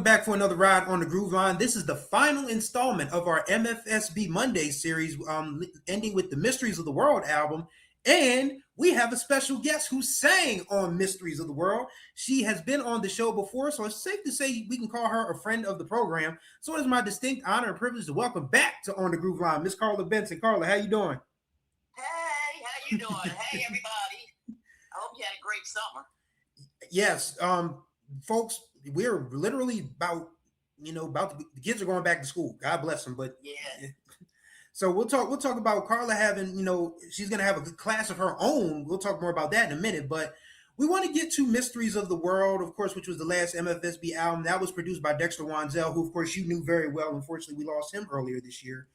back for another ride on the Groove Line. This is the final installment of our MFSB Mondays series, ending with the Mysteries of the World album. And we have a special guest who sang on Mysteries of the World. She has been on the show before, so it's safe to say we can call her a friend of the program. So it is my distinct honor and privilege to welcome back to On the Groove Line, Miss Carla Benson. Carla, how you doing? Hey, how you doing? Hey, everybody. I hope you had a great summer. Yes, folks, we're literally the kids are going back to school. God bless them, but Yeah. so we'll talk about Carla having, she's going to have a class of her own. We'll talk more about that in a minute, but we want to get to Mysteries of the World, of course, which was the last MFSB album that was produced by Dexter Wanzel, who of course you knew very well. Unfortunately, we lost him earlier this year.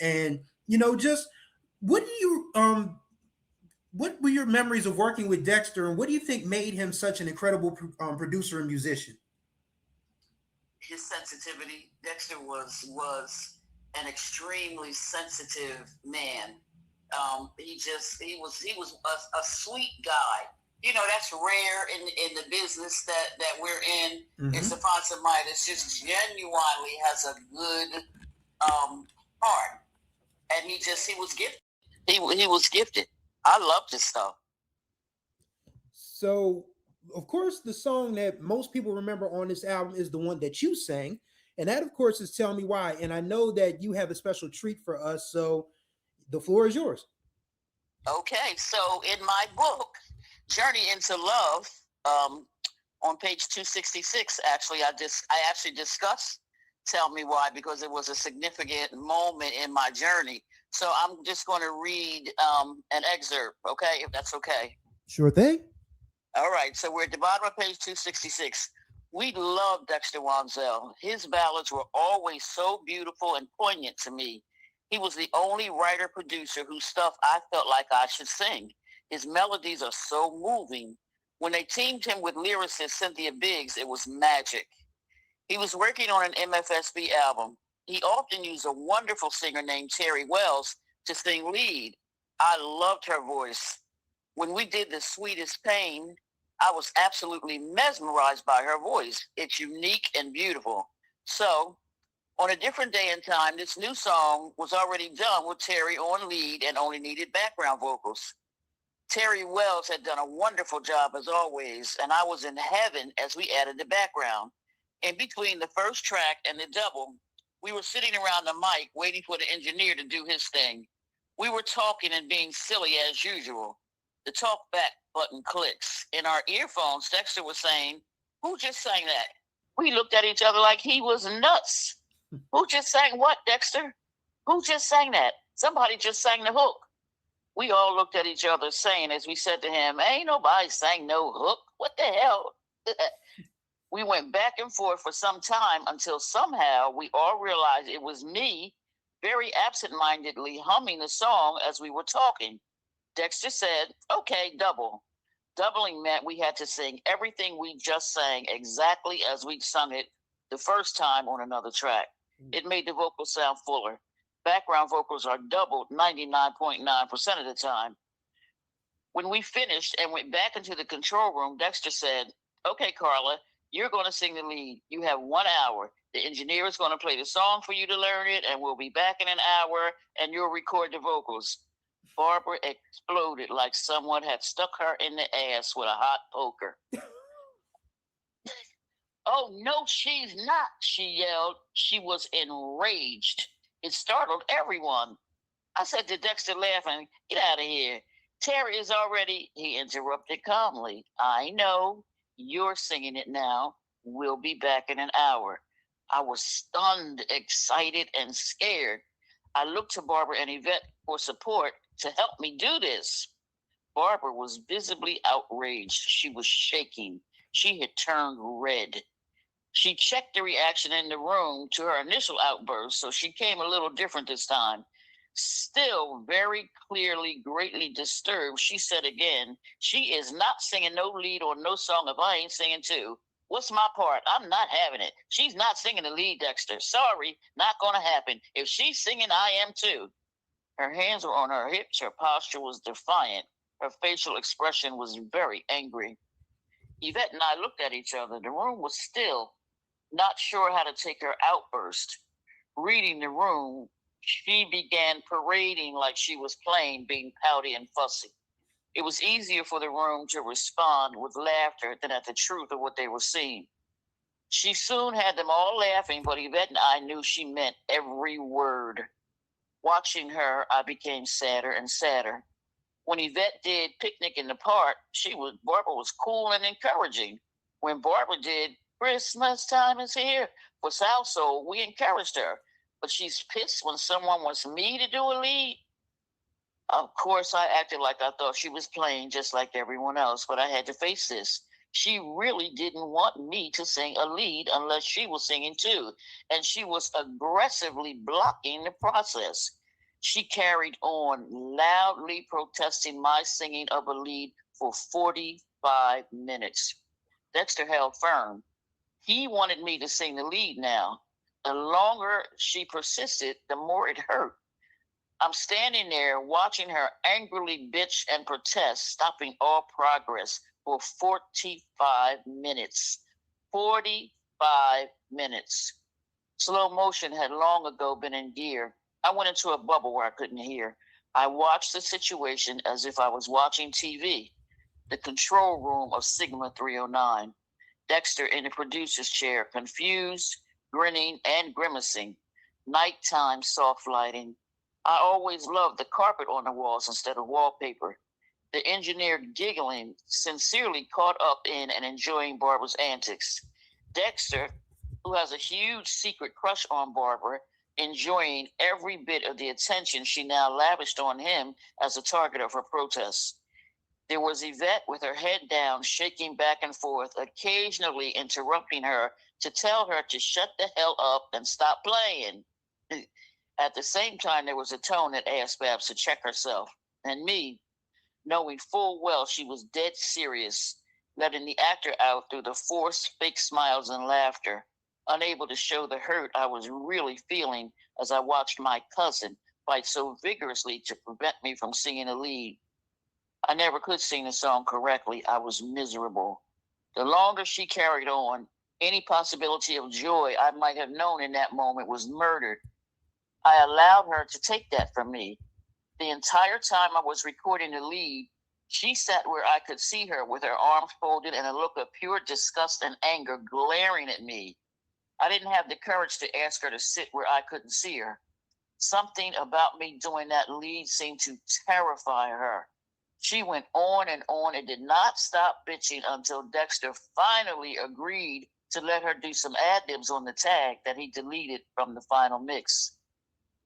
And just what do you what were your memories of working with Dexter, and what do you think made him such an incredible producer and musician? His sensitivity. Dexter was an extremely sensitive man. He was a sweet guy. You know, that's rare in the business that we're in. Mm-hmm. It's to find somebody that's just genuinely has a good heart, and he was gifted. He was gifted. I loved his stuff. So, of course, the song that most people remember on this album is the one that you sang. And that, of course, is Tell Me Why. And I know that you have a special treat for us. So the floor is yours. Okay. So in my book, Journey into Love, on page 266, actually, I actually discuss Tell Me Why, because it was a significant moment in my journey. So I'm just going to read an excerpt, okay, if that's okay. Sure thing. All right, so we're at the bottom of page 266. We love Dexter Wanzel. His ballads were always so beautiful and poignant to me. He was the only writer-producer whose stuff I felt like I should sing. His melodies are so moving. When they teamed him with lyricist Cynthia Biggs, it was magic. He was working on an MFSB album. He often used a wonderful singer named Terry Wells to sing lead. I loved her voice. When we did The Sweetest Pain, I was absolutely mesmerized by her voice. It's unique and beautiful. So, on a different day and time, this new song was already done with Terry on lead and only needed background vocals. Terry Wells had done a wonderful job as always, and I was in heaven as we added the background. In between the first track and the double, we were sitting around the mic waiting for the engineer to do his thing. We were talking and being silly as usual. The talk back button clicks. In our earphones, Dexter was saying, "Who just sang that?" We looked at each other like he was nuts. Who just sang what, Dexter? Who just sang that? Somebody just sang the hook. We all looked at each other saying, as we said to him, "Ain't nobody sang no hook. What the hell?" We went back and forth for some time until somehow we all realized it was me very absent-mindedly humming the song as we were talking. Dexter said, "Okay, double." Doubling meant we had to sing everything we just sang exactly as we'd sung it the first time on another track. It made the vocals sound fuller. Background vocals are doubled 99.9% of the time. When we finished and went back into the control room, Dexter said, "Okay, Carla, you're going to sing the lead. You have 1 hour. The engineer is going to play the song for you to learn it, and we'll be back in an hour, and you'll record the vocals." Barbara exploded like someone had stuck her in the ass with a hot poker. "Oh, no, she's not," she yelled. She was enraged. It startled everyone. I said to Dexter, laughing, "Get out of here. Terry is already," he interrupted calmly. "I know. You're singing it now. We'll be back in an hour." I was stunned, excited, and scared. I looked to Barbara and Yvette for support to help me do this. Barbara was visibly outraged. She was shaking. She had turned red. She checked the reaction in the room to her initial outburst, so she came a little different this time. Still very clearly greatly disturbed, she said again, "She is not singing no lead or no song if I ain't singing too. What's my part? I'm not having it. She's not singing the lead, Dexter. Sorry, not going to happen. If she's singing, I am too." Her hands were on her hips. Her posture was defiant. Her facial expression was very angry. Yvette and I looked at each other. The room was still. Not sure how to take her outburst. Reading the room, she began parading like she was playing, being pouty and fussy. It was easier for the room to respond with laughter than at the truth of what they were seeing. She soon had them all laughing, but Yvette and I knew she meant every word. Watching her, I became sadder and sadder. When Yvette did Picnic in the Park, Barbara was cool and encouraging. When Barbara did Christmas Time is Here for South Soul, we encouraged her. But she's pissed when someone wants me to do a lead. Of course, I acted like I thought she was playing just like everyone else, but I had to face this. She really didn't want me to sing a lead unless she was singing too, and she was aggressively blocking the process. She carried on, loudly protesting my singing of a lead for 45 minutes. Dexter held firm. He wanted me to sing the lead now. The longer she persisted, the more it hurt. I'm standing there watching her angrily bitch and protest, stopping all progress for 45 minutes. 45 minutes. Slow motion had long ago been in gear. I went into a bubble where I couldn't hear. I watched the situation as if I was watching TV. The control room of Sigma 309. Dexter in the producer's chair, confused, grinning, and grimacing. Nighttime soft lighting. I always loved the carpet on the walls instead of wallpaper. The engineer giggling, sincerely caught up in and enjoying Barbara's antics. Dexter, who has a huge secret crush on Barbara, enjoying every bit of the attention she now lavished on him as a target of her protests. There was Yvette with her head down, shaking back and forth, occasionally interrupting her to tell her to shut the hell up and stop playing. At the same time, there was a tone that asked Babs to check herself, and me, knowing full well she was dead serious, letting the actor out through the forced fake smiles and laughter, unable to show the hurt I was really feeling as I watched my cousin fight so vigorously to prevent me from singing a lead. I never could sing the song correctly. I was miserable. The longer she carried on, any possibility of joy I might have known in that moment was murdered. I allowed her to take that from me. The entire time I was recording the lead, she sat where I could see her with her arms folded and a look of pure disgust and anger glaring at me. I didn't have the courage to ask her to sit where I couldn't see her. Something about me doing that lead seemed to terrify her. She went on and did not stop bitching until Dexter finally agreed to let her do some ad-libs on the tag that he deleted from the final mix.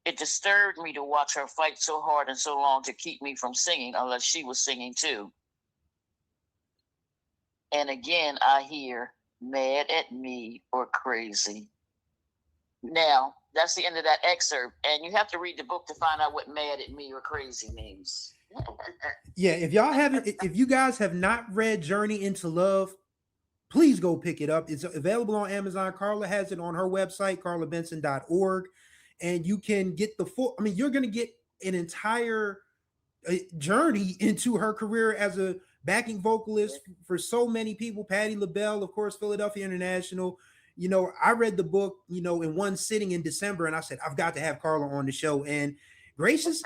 It disturbed me to watch her fight so hard and so long to keep me from singing unless she was singing too. And again, I hear mad at me or crazy. Now, that's the end of that excerpt. And you have to read the book to find out what mad at me or crazy means. Yeah, if you guys have not read Journey into Love, please go pick it up. It's available on Amazon. Carla has it on her website, carlabenson.org. And you can get the full, you're going to get an entire journey into her career as a backing vocalist for so many people. Patti LaBelle, of course, Philadelphia International. I read the book, in one sitting in December, and I said, I've got to have Carla on the show. And gracious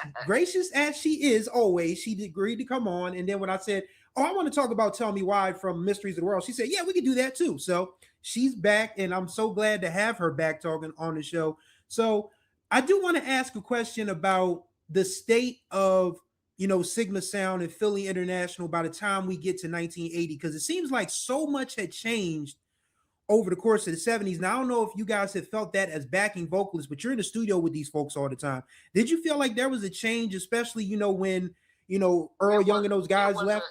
as she is always, she agreed to come on. And then when I said, I want to talk about Tell Me Why from Mysteries of the World, she said, yeah, we can do that too. So she's back, and I'm so glad to have her back talking on the show. So I do want to ask a question about the state of, Sigma Sound and Philly International by the time we get to 1980, because it seems like so much had changed over the course of the 70s. Now, I don't know if you guys have felt that as backing vocalists, but you're in the studio with these folks all the time. Did you feel like there was a change, especially, when, Earl Young and those guys left?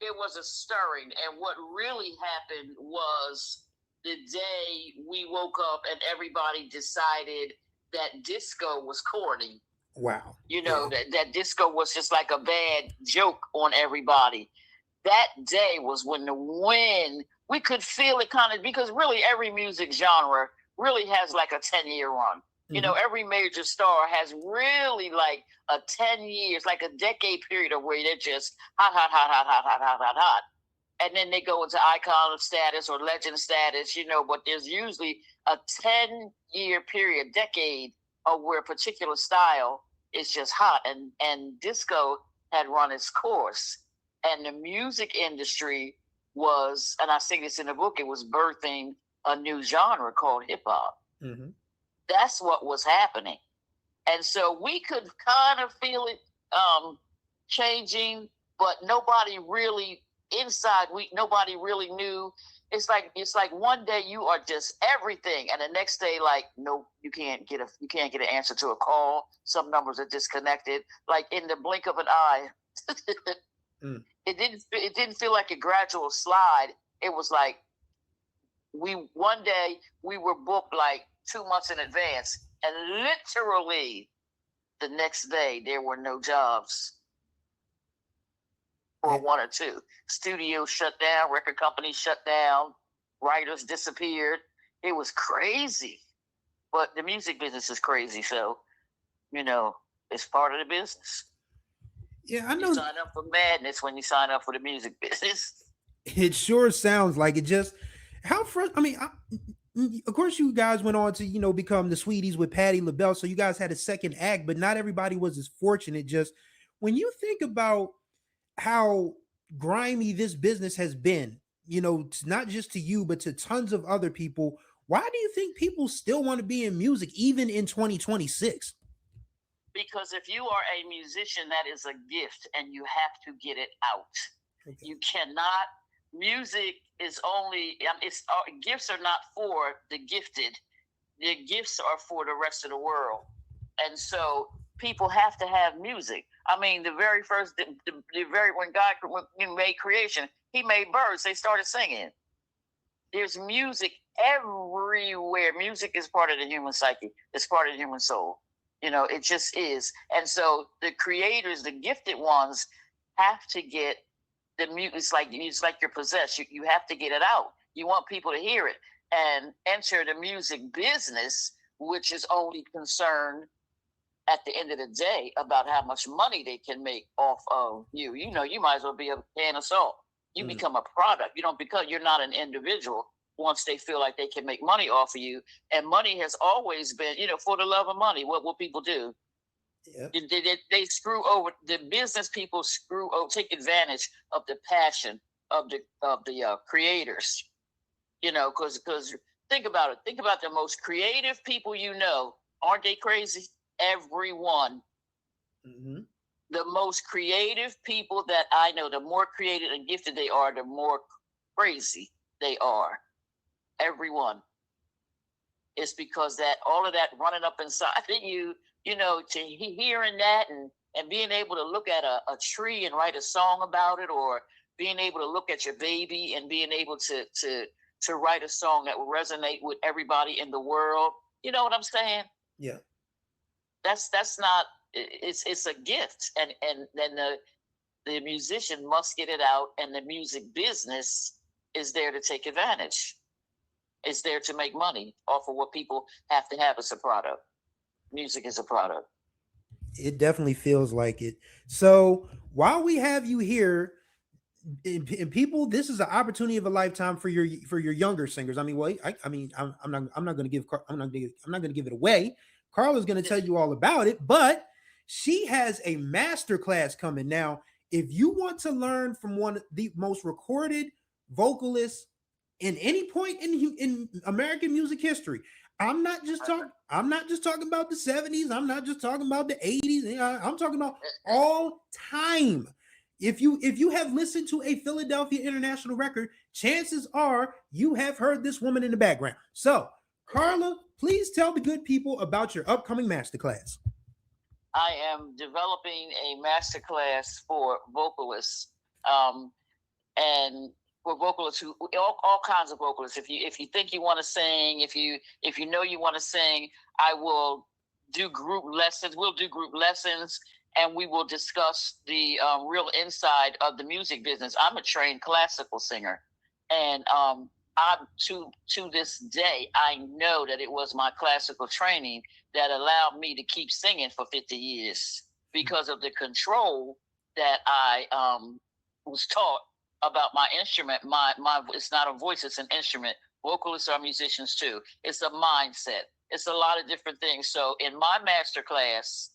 It was a stirring. And what really happened was the day we woke up and everybody decided that disco was corny. Wow. That disco was just like a bad joke on everybody. That day was when the wind, we could feel it kind of, because really every music genre really has like a 10-year run. Mm-hmm. Every major star has really like a 10 years, like a decade period of where they're just hot, hot, hot, hot, hot, hot, hot, hot, hot. and then they go into icon status or legend status, but there's usually a 10-year period, decade of where a particular style is just hot. And disco had run its course. And the music industry was, and I say this in the book, it was birthing a new genre called hip hop. Mm-hmm. That's what was happening. And so we could kind of feel it changing, but nobody really nobody really knew. It's like one day you are just everything, and the next day, like, nope, you can't get an answer to a call. Some numbers are disconnected, like in the blink of an eye. It didn't feel like a gradual slide. It was like one day we were booked like 2 months in advance, and literally the next day there were no jobs. Or one or two. Studios shut down, record companies shut down, writers disappeared. It was crazy. But the music business is crazy, so, it's part of the business. Yeah, I know. You sign up for madness when you sign up for the music business. It sure sounds like it. Just how of course, you guys went on to, become the Sweeties with Patti LaBelle, so you guys had a second act, but not everybody was as fortunate. Just when you think about how grimy this business has been, not just to you, but to tons of other people. Why do you think people still want to be in music, even in 2026? Because if you are a musician, that is a gift, and you have to get it out. Okay. You cannot. Music is only. Gifts are not for the gifted. The gifts are for the rest of the world, and so people have to have music. I mean, the very first, when God made creation, He made birds. They started singing. There's music everywhere. Music is part of the human psyche. It's part of the human soul. It just is. And so the creators, the gifted ones, have to get the music. It's like you're possessed. You have to get it out. You want people to hear it and enter the music business, which is only concerned at the end of the day about how much money they can make off of you. You might as well be a can of salt. You become a product. You're not an individual once they feel like they can make money off of you. And money has always been, for the love of money. What will people do? Yep. They screw over the business. People take advantage of the passion of the creators. Because think about it. Think about the most creative people aren't they crazy? Everyone. Mm-hmm. The most creative people that I know, the more creative and gifted they are, the more crazy they are. Everyone. It's because that all of that running up inside of you, to hearing that and being able to look at a tree and write a song about it, or being able to look at your baby and being able to write a song that will resonate with everybody in the world. You know what I'm saying? Yeah. That's not. It's a gift, and then the musician must get it out, and the music business is there to take advantage. It's there to make money off of what people have to have as a product. Music is a product. It definitely feels like it. So while we have you here, and people, this is an opportunity of a lifetime for your younger singers. I mean, I'm not going to give it away. Carla's going to tell you all about it, but she has a master class coming. Now, if you want to learn from one of the most recorded vocalists in any point in American music history, I'm not just talking about the 70s. I'm not just talking about the 80s. I'm talking about all time. If you have listened to a Philadelphia International record, chances are you have heard this woman in the background. So, Carla, please tell the good people about your upcoming masterclass. I am developing a masterclass for vocalists, and for vocalists who all kinds of vocalists. If you think you want to sing, if you know you want to sing, I will do group lessons. We'll do group lessons, and we will discuss the real inside of the music business. I'm a trained classical singer, and I'm to this day, I know that it was my classical training that allowed me to keep singing for 50 years because of the control that I was taught about my instrument. My it's not a voice, it's an instrument. Vocalists are musicians too. It's a mindset. It's a lot of different things. So in my master class,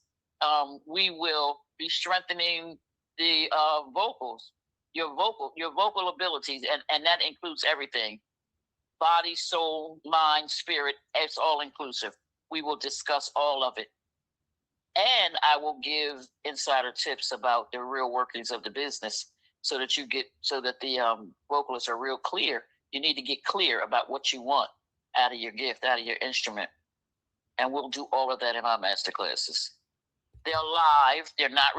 we will be strengthening the vocals, your vocal abilities, and that includes everything: body, soul, mind, spirit. It's all inclusive. We will discuss all of it. And I will give insider tips about the real workings of the business so that the vocalists are real clear. You need to get clear about what you want out of your gift, out of your instrument. And we'll do all of that in our master classes. They're live. They're not,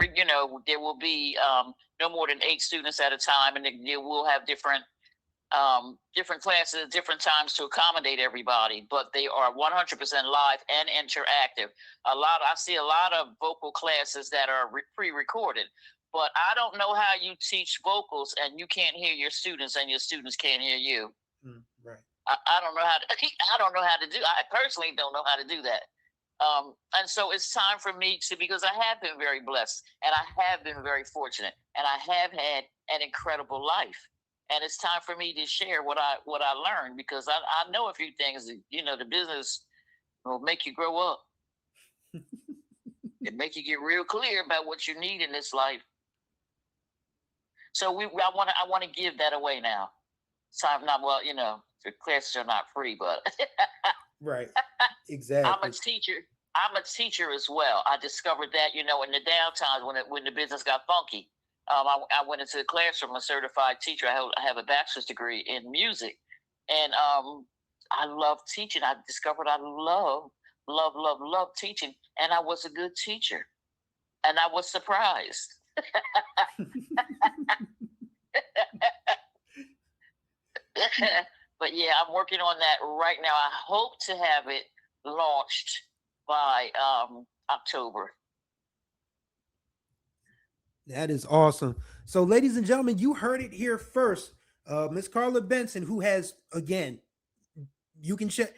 there will be no more than 8 students at a time, and they will have different classes at different times to accommodate everybody, but they are 100% live and interactive. I see a lot of vocal classes that are pre-recorded, but I don't know how you teach vocals and you can't hear your students and your students can't hear you. Right. I don't know how to. I don't know how to do. I personally don't know how to do that. And so it's time for me because I have been very blessed and I have been very fortunate and I have had an incredible life. And it's time for me to share what I learned, because I know a few things. The business will make you grow up. It make you get real clear about what you need in this life. So I want to give that away now. It's time now. Well, the classes are not free, but right, exactly. I'm a teacher as well. I discovered that in the downtimes when the business got funky. I went into the classroom, a certified teacher. I have a bachelor's degree in music, and I love teaching. I discovered I love teaching, and I was a good teacher, and I was surprised. But yeah, I'm working on that right now. I hope to have it launched by October. That is awesome. So, ladies and gentlemen, you heard it here first. Miss Carla Benson, who has, again, you can check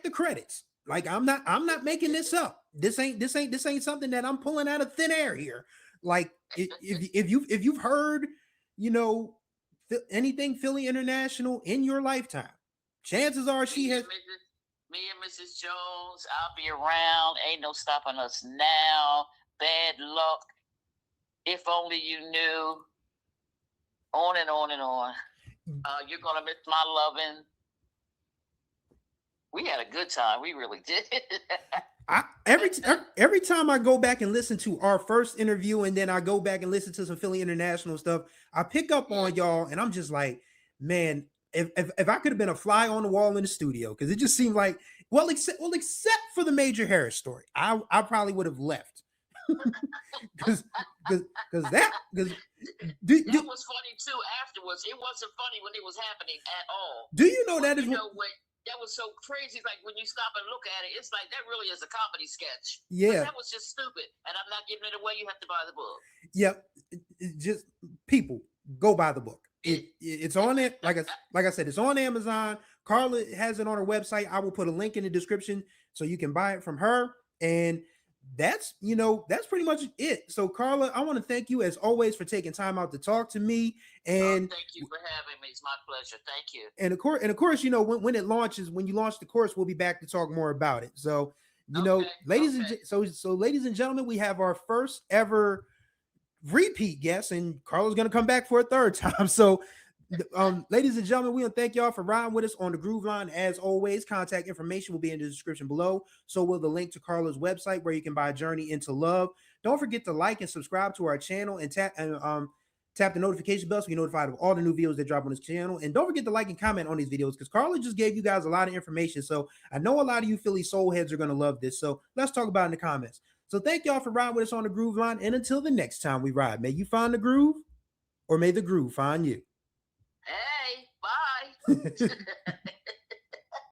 the credits. Like I'm not making this up. This ain't something that I'm pulling out of thin air here. Like if you've heard, anything Philly International in your lifetime, chances are she has. Me and Mrs. Jones, I'll be around. Ain't no stopping us now. Bad luck. If only you knew. On and on and on. You're gonna miss my loving. We had a good time. We really did. Every time I go back and listen to our first interview, and then I go back and listen to some Philly International stuff, I pick up on y'all, and I'm just like, man, if I could have been a fly on the wall in the studio, because it just seemed like, except for the Major Harris story, I probably would have left. Because that was funny too afterwards. It wasn't funny when it was happening at all. Do you know that is that was so crazy? Like when you stop and look at it, it's like that really is a comedy sketch. Yeah, but that was just stupid, and I'm not giving it away. You have to buy the book. Yep, just people go buy the book. It's on it. Like I said, it's on Amazon. Carla has it on her website. I will put a link in the description so you can buy it from her. And that's pretty much it. So Carla, I want to thank you as always for taking time out to talk to me. And thank you for having me. It's my pleasure. Thank you. And of course, when it launches, when you launch the course, we'll be back to talk more about it. So ladies and gentlemen, we have our first ever repeat guest, and Carla's gonna come back for a third time. So ladies and gentlemen, we want to thank y'all for riding with us on the Groove Line. As always, contact information will be in the description below. So will the link to Carla's website where you can buy Journey into Love. Don't forget to like and subscribe to our channel and tap the notification bell so you're notified of all the new videos that drop on this channel. And don't forget to like and comment on these videos, because Carla just gave you guys a lot of information. So I know a lot of you Philly soul heads are going to love this. So let's talk about it in the comments. So thank y'all for riding with us on the Groove Line. And until the next time we ride, may you find the groove, or may the groove find you. Hey, bye.